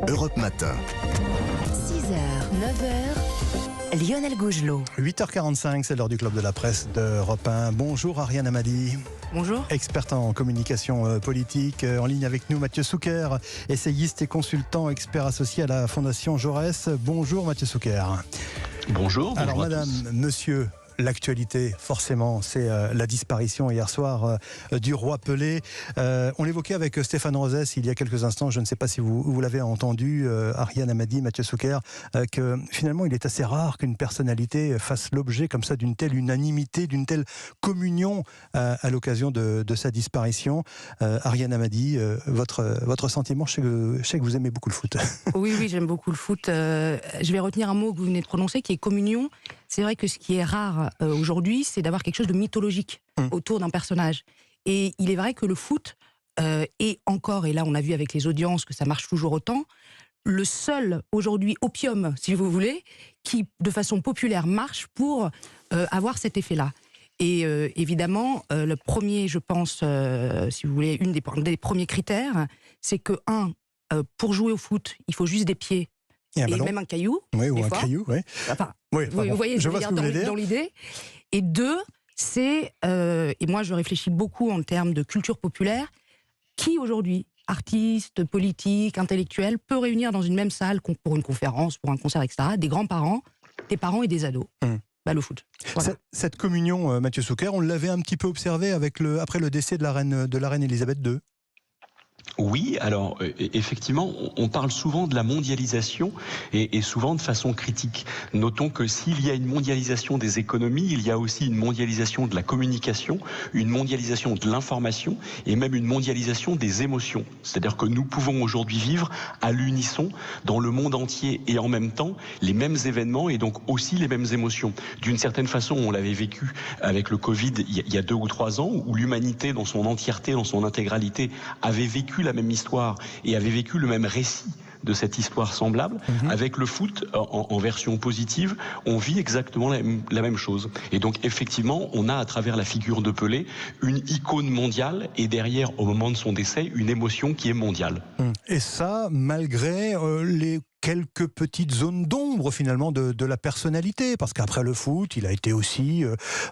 Europe Matin. 6h, 9h, Lionel Gougelot. 8h45, c'est l'heure du Club de la Presse d'Europe 1. Bonjour Ariane Hamadi. Bonjour. Experte en communication politique. En ligne avec nous, Mathieu Souker, essayiste et consultant, expert associé à la Fondation Jaurès. Bonjour Mathieu Souker. Bonjour. Alors bonjour madame, monsieur, l'actualité, forcément, c'est la disparition hier soir du roi Pelé. On l'évoquait avec Stéphane Rosès il y a quelques instants, je ne sais pas si vous l'avez entendu, Ariane Hamadi, Mathieu Souker, que finalement il est assez rare qu'une personnalité fasse l'objet comme ça d'une telle unanimité, d'une telle communion à l'occasion de sa disparition. Ariane Hamadi, votre sentiment, je sais que vous aimez beaucoup le foot. Oui, j'aime beaucoup le foot. Je vais retenir un mot que vous venez de prononcer, qui est communion. C'est vrai que ce qui est rare aujourd'hui, c'est d'avoir quelque chose de mythologique autour d'un personnage. Et il est vrai que le foot est encore, et là on a vu avec les audiences que ça marche toujours autant, le seul aujourd'hui opium, si vous voulez, qui de façon populaire marche pour avoir cet effet-là. Et évidemment, le premier, je pense, si vous voulez, une des premiers critères, c'est que pour jouer au foot, il faut juste des pieds. Et même un caillou. Oui, ou un caillou, oui. Enfin, oui, vous voyez, je veux dire, dans l'idée. Et deux, c'est, et moi je réfléchis beaucoup en termes de culture populaire, qui aujourd'hui, artiste, politique, intellectuel, peut réunir dans une même salle, pour une conférence, pour un concert, etc., des grands-parents, des parents et des ados. Le foot. Voilà. Cette communion, Mathieu Souker, on l'avait un petit peu observé après le décès de la reine Elisabeth II. Oui, alors effectivement, on parle souvent de la mondialisation et souvent de façon critique. Notons que s'il y a une mondialisation des économies, il y a aussi une mondialisation de la communication, une mondialisation de l'information et même une mondialisation des émotions. C'est-à-dire que nous pouvons aujourd'hui vivre à l'unisson dans le monde entier et en même temps les mêmes événements et donc aussi les mêmes émotions. D'une certaine façon, on l'avait vécu avec le Covid il y a 2 ou 3 ans où l'humanité dans son entièreté, dans son intégralité avait vécu la même histoire et avait vécu le même récit de cette histoire semblable. Avec le foot, en version positive, on vit exactement la même chose. Et donc, effectivement, on a, à travers la figure de Pelé, une icône mondiale et derrière, au moment de son décès, une émotion qui est mondiale. Et ça, malgré les quelques petites zones d'ombre finalement de la personnalité, parce qu'après le foot, il a été aussi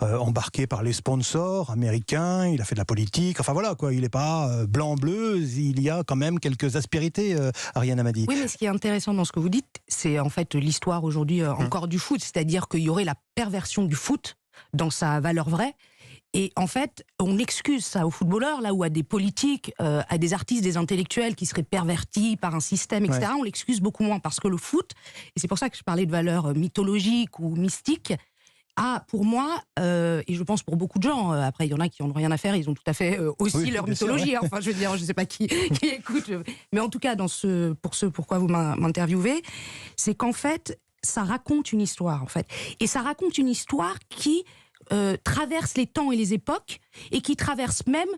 embarqué par les sponsors américains, il a fait de la politique, enfin voilà quoi, il n'est pas blanc-bleu, il y a quand même quelques aspérités, Ariane Hamadi. Oui, mais ce qui est intéressant dans ce que vous dites, c'est en fait l'histoire aujourd'hui encore du foot, c'est-à-dire qu'il y aurait la perversion du foot dans sa valeur vraie. Et en fait, on excuse ça aux footballeurs, là où à des politiques, à des artistes, des intellectuels qui seraient pervertis par un système, etc., on l'excuse beaucoup moins. Parce que le foot, et c'est pour ça que je parlais de valeurs mythologiques ou mystiques, a pour moi, et je pense pour beaucoup de gens, après il y en a qui n'en ont rien à faire, ils ont tout à fait aussi leur mythologie, sûr, enfin je veux dire, je ne sais pas qui écoute, mais en tout cas, pourquoi vous m'interviewez, c'est qu'en fait, ça raconte une histoire, en fait. Et ça raconte une histoire qui traverse les temps et les époques, et qui traverse même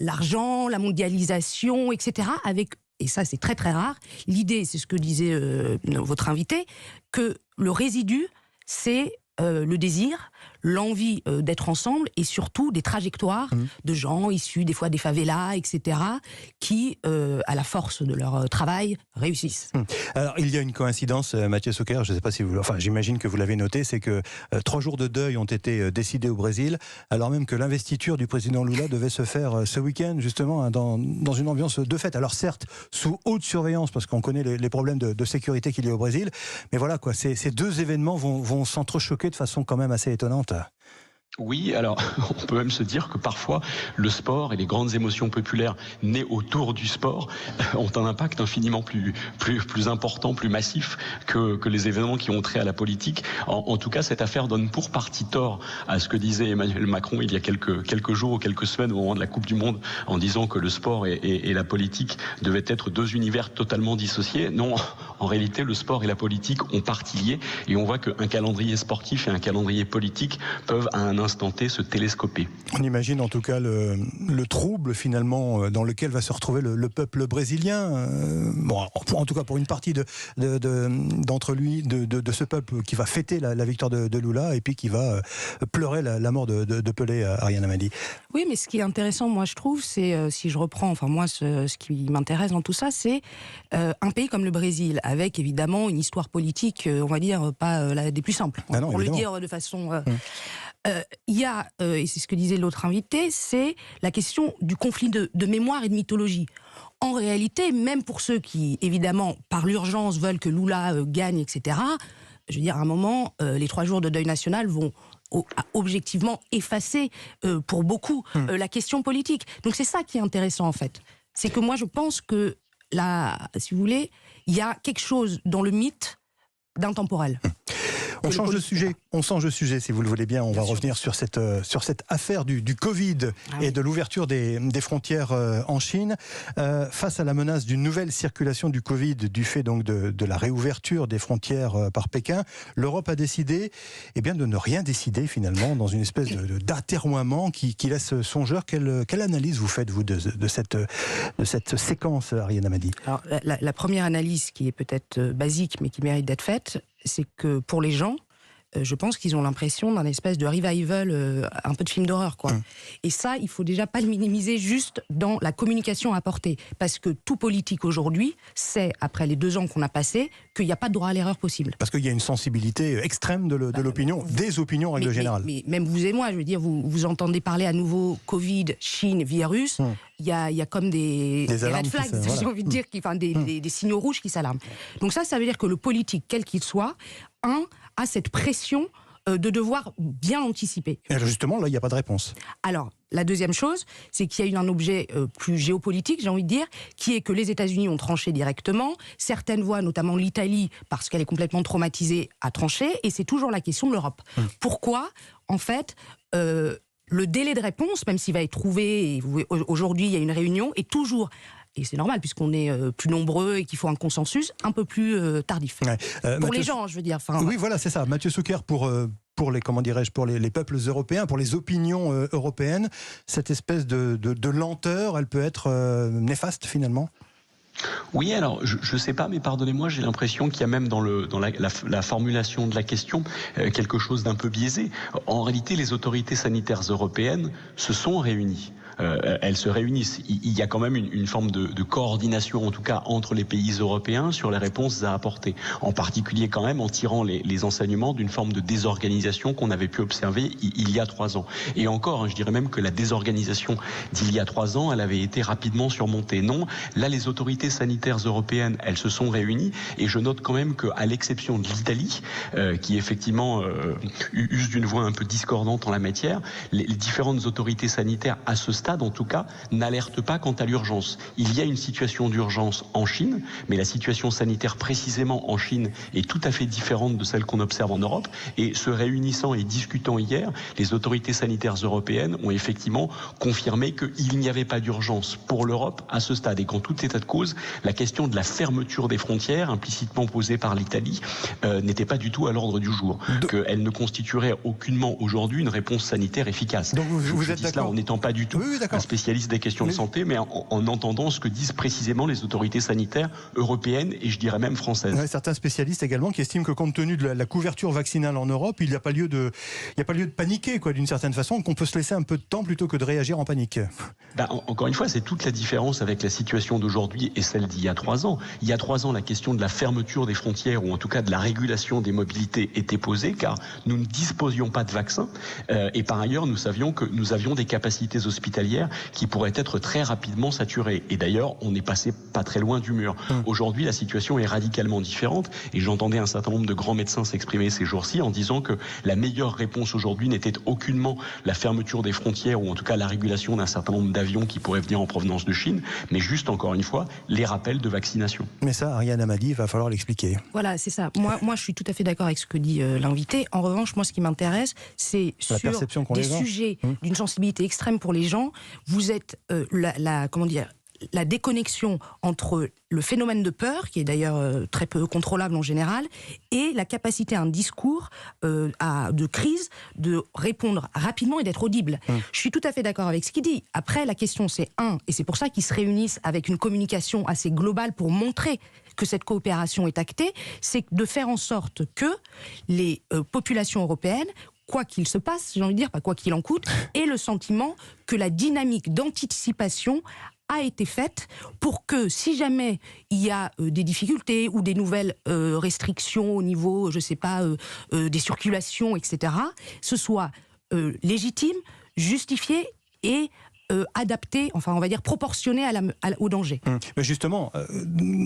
l'argent, la mondialisation, etc., avec, et ça c'est très très rare, l'idée, c'est ce que disait votre invité, que le résidu, c'est le désir, l'envie d'être ensemble et surtout des trajectoires de gens issus des fois des favelas, etc., qui, à la force de leur travail, réussissent. Alors, il y a une coïncidence, Mathieu Souker, je ne sais pas si j'imagine que vous l'avez noté, c'est que 3 jours de deuil ont été décidés au Brésil, alors même que l'investiture du président Lula devait se faire ce week-end, justement, dans une ambiance de fête. Alors certes, sous haute surveillance, parce qu'on connaît les problèmes de sécurité qu'il y a au Brésil, mais voilà, quoi, ces 2 événements vont s'entrechoquer de façon quand même assez étonnante. Oui, alors on peut même se dire que parfois le sport et les grandes émotions populaires nées autour du sport ont un impact infiniment plus important, plus massif que les événements qui ont trait à la politique. En tout cas, cette affaire donne pour partie tort à ce que disait Emmanuel Macron il y a quelques jours ou quelques semaines au moment de la Coupe du Monde, en disant que le sport et la politique devaient être 2 univers totalement dissociés. Non, en réalité, le sport et la politique ont partie liée, et on voit qu'un calendrier sportif et un calendrier politique peuvent à un instant T se télescoper. On imagine en tout cas le trouble finalement dans lequel va se retrouver le peuple brésilien. Bon, en tout cas pour une partie d'entre lui, de ce peuple qui va fêter la victoire de Lula et puis qui va pleurer la mort de Pelé, Ariane Amadi. Oui, mais ce qui est intéressant, moi je trouve, c'est si je reprends, enfin moi ce qui m'intéresse dans tout ça, c'est un pays comme le Brésil, avec évidemment une histoire politique, on va dire, pas la des plus simples, Ah non, pour évidemment. le dire de façon... Il y a, et c'est ce que disait l'autre invité, c'est la question du conflit de mémoire et de mythologie. En réalité, même pour ceux qui, évidemment, par l'urgence, veulent que Lula gagne, etc., je veux dire, à un moment, les 3 jours de deuil national vont objectivement effacer, pour beaucoup, la question politique. Donc c'est ça qui est intéressant, en fait. C'est que moi, je pense que, là, si vous voulez, il y a quelque chose dans le mythe d'intemporel. On change de sujet, si vous le voulez bien. On va revenir sur cette affaire du Covid et de l'ouverture des frontières en Chine. Face à la menace d'une nouvelle circulation du Covid, du fait donc de la réouverture des frontières par Pékin, l'Europe a décidé de ne rien décider finalement, dans une espèce d'atermoiement qui laisse songeur. Quelle analyse vous faites, vous, de cette séquence, Ariane Amadi? Alors, la première analyse, qui est peut-être basique, mais qui mérite d'être faite, c'est que pour les gens, je pense qu'ils ont l'impression d'un espèce de revival, un peu de film d'horreur, quoi. Et ça, il faut déjà pas le minimiser juste dans la communication apportée. Parce que tout politique aujourd'hui sait, après les 2 ans qu'on a passés, qu'il n'y a pas de droit à l'erreur possible. Parce qu'il y a une sensibilité extrême de l'opinion, des opinions en règle générale. Mais même vous et moi, je veux dire, vous entendez parler à nouveau Covid, Chine, virus, il y a comme des red flags, voilà. j'ai envie de dire, des signaux rouges qui s'alarment. Donc ça veut dire que le politique, quel qu'il soit, a cette pression de devoir bien anticiper. Et justement, là, il n'y a pas de réponse. Alors, la deuxième chose, c'est qu'il y a un objet plus géopolitique, j'ai envie de dire, qui est que les États-Unis ont tranché directement. Certaines voix, notamment l'Italie, parce qu'elle est complètement traumatisée, a tranché. Et c'est toujours la question de l'Europe. Pourquoi, en fait, le délai de réponse, même s'il va être trouvé, et aujourd'hui, il y a une réunion, est toujours... Et c'est normal, puisqu'on est plus nombreux et qu'il faut un consensus, un peu plus tardif. Ouais. Pour les gens, je veux dire. Oui, voilà, c'est ça. Mathieu Souker, pour les, comment dirais-je, pour les peuples européens, pour les opinions européennes, cette espèce de lenteur, elle peut être néfaste, finalement? Oui, alors je sais pas, mais pardonnez-moi, j'ai l'impression qu'il y a même dans la formulation de la question quelque chose d'un peu biaisé. En réalité, les autorités sanitaires européennes se sont réunies. Elles se réunissent. Il y a quand même une forme de coordination, en tout cas entre les pays européens, sur les réponses à apporter. En particulier quand même en tirant les enseignements d'une forme de désorganisation qu'on avait pu observer il y a 3 ans. Et encore, je dirais même que la désorganisation d'il y a 3 ans, elle avait été rapidement surmontée. Non, là les autorités sanitaires européennes, elles se sont réunies, et je note quand même qu'à l'exception de l'Italie, qui effectivement use d'une voix un peu discordante en la matière, les différentes autorités sanitaires à ce stade, en tout cas, n'alerte pas quant à l'urgence. Il y a une situation d'urgence en Chine, mais la situation sanitaire précisément en Chine est tout à fait différente de celle qu'on observe en Europe. Et se réunissant et discutant hier, les autorités sanitaires européennes ont effectivement confirmé qu'il n'y avait pas d'urgence pour l'Europe à ce stade. Et qu'en tout état de cause, la question de la fermeture des frontières, implicitement posée par l'Italie, n'était pas du tout à l'ordre du jour. Qu'elle ne constituerait aucunement aujourd'hui une réponse sanitaire efficace. Donc vous êtes d'accord cela en n'étant pas du tout un spécialiste des questions de santé, mais en entendant ce que disent précisément les autorités sanitaires européennes et je dirais même françaises. Ouais, certains spécialistes également qui estiment que compte tenu de la couverture vaccinale en Europe, il n'y a pas lieu de paniquer, quoi, d'une certaine façon, qu'on peut se laisser un peu de temps plutôt que de réagir en panique. Encore une fois, c'est toute la différence avec la situation d'aujourd'hui et celle d'il y a 3 ans. Il y a 3 ans, la question de la fermeture des frontières, ou en tout cas de la régulation des mobilités, était posée, car nous ne disposions pas de vaccins, et par ailleurs, nous savions que nous avions des capacités hospitalières qui pourraient être très rapidement saturées. Et d'ailleurs, on est passé pas très loin du mur. Aujourd'hui, la situation est radicalement différente, et j'entendais un certain nombre de grands médecins s'exprimer ces jours-ci en disant que la meilleure réponse aujourd'hui n'était aucunement la fermeture des frontières, ou en tout cas la régulation d'un certain nombre d'avions qui pourraient venir en provenance de Chine, mais juste, encore une fois, les rappels de vaccination. Mais ça, Ariane Amadi, il va falloir l'expliquer. Voilà, c'est ça. Moi, je suis tout à fait d'accord avec ce que dit l'invité. En revanche, moi, ce qui m'intéresse, c'est sur des sujets d'une sensibilité extrême pour les gens. Vous êtes comment dire, la déconnexion entre le phénomène de peur, qui est d'ailleurs très peu contrôlable en général, et la capacité à un discours de crise, de répondre rapidement et d'être audible. Je suis tout à fait d'accord avec ce qu'il dit. Après, la question c'est et c'est pour ça qu'ils se réunissent avec une communication assez globale pour montrer que cette coopération est actée, c'est de faire en sorte que les populations européennes, quoi qu'il se passe, j'ai envie de dire, pas quoi qu'il en coûte, aient le sentiment que la dynamique d'anticipation a été faite pour que si jamais il y a des difficultés ou des nouvelles restrictions au niveau, je sais pas, des circulations, etc., ce soit légitime, justifié et adapté, enfin on va dire proportionné au danger. Mais justement,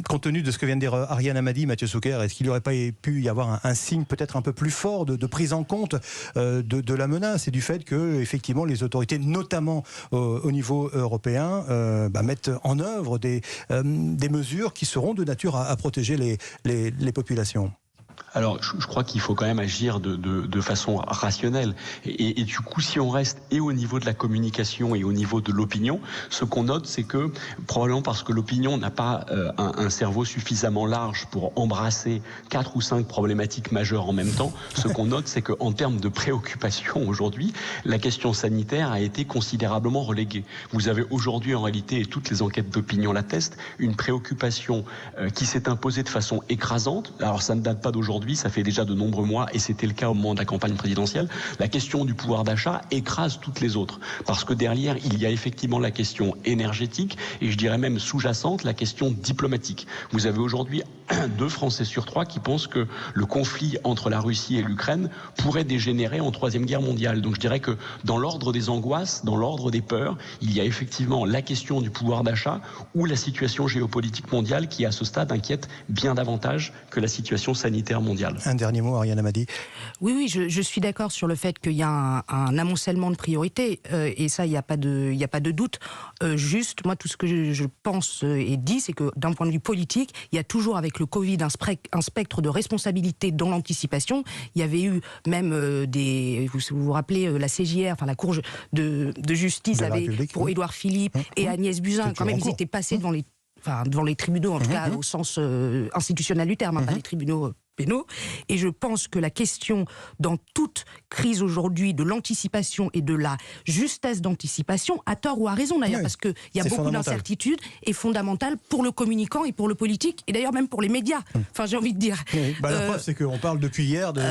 compte tenu de ce que vient de dire Ariane Hamady, Mathieu Souker, est-ce qu'il n'y aurait pas pu y avoir un signe peut-être un peu plus fort de prise en compte de la menace et du fait que effectivement les autorités, notamment au niveau européen, mettent en œuvre des mesures qui seront de nature à protéger les populations? Alors, je crois qu'il faut quand même agir de façon rationnelle. Et du coup, si on reste et au niveau de la communication et au niveau de l'opinion, ce qu'on note, c'est que, probablement parce que l'opinion n'a pas un cerveau suffisamment large pour embrasser 4 ou 5 problématiques majeures en même temps, ce qu'on note, c'est qu'en termes de préoccupation aujourd'hui, la question sanitaire a été considérablement reléguée. Vous avez aujourd'hui, en réalité, et toutes les enquêtes d'opinion l'attestent, une préoccupation qui s'est imposée de façon écrasante. Alors, ça ne date pas d'aujourd'hui, ça fait déjà de nombreux mois, et c'était le cas au moment de la campagne présidentielle. La question du pouvoir d'achat écrase toutes les autres, parce que derrière, il y a effectivement la question énergétique, et je dirais même sous-jacente, la question diplomatique. Vous avez aujourd'hui 2 Français sur 3 qui pensent que le conflit entre la Russie et l'Ukraine pourrait dégénérer en 3e guerre mondiale. Donc je dirais que dans l'ordre des angoisses, dans l'ordre des peurs, il y a effectivement la question du pouvoir d'achat ou la situation géopolitique mondiale qui, à ce stade, inquiète bien davantage que la situation sanitaire mondiale. Un dernier mot, Ariane Hamady. Oui, je suis d'accord sur le fait qu'il y a un amoncellement de priorités, et ça, il n'y a pas de doute. Juste, moi, tout ce que je pense et dis, c'est que d'un point de vue politique, il y a toujours avec le Covid un spectre de responsabilité dans l'anticipation. Il y avait eu même vous vous rappelez, la CJR, enfin la Cour de justice, pour Édouard Philippe et Agnès Buzyn, quand même, ils étaient passés devant les tribunaux, en tout cas au sens institutionnel du terme, pas les tribunaux pénaux. Et je pense que la question, dans toute crise aujourd'hui, de l'anticipation et de la justesse d'anticipation, à tort ou à raison d'ailleurs, parce qu'il y a beaucoup d'incertitudes, est fondamentale pour le communicant et pour le politique, et d'ailleurs même pour les médias. Enfin, j'ai envie de dire. La preuve, c'est qu'on parle depuis hier de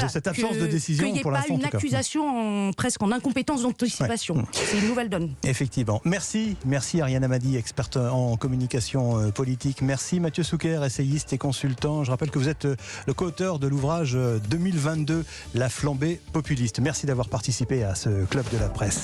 cette absence de décision pour l'instant. Qu'il n'y ait pas une accusation presque en incompétence d'anticipation. C'est une nouvelle donne. Effectivement. Merci Ariane Hamady, experte en communication politique. Merci Mathieu Souker, essayiste et consultant. Je rappelle que vous êtes le co-auteur de l'ouvrage 2022, La flambée populiste. Merci d'avoir participé à ce club de la presse.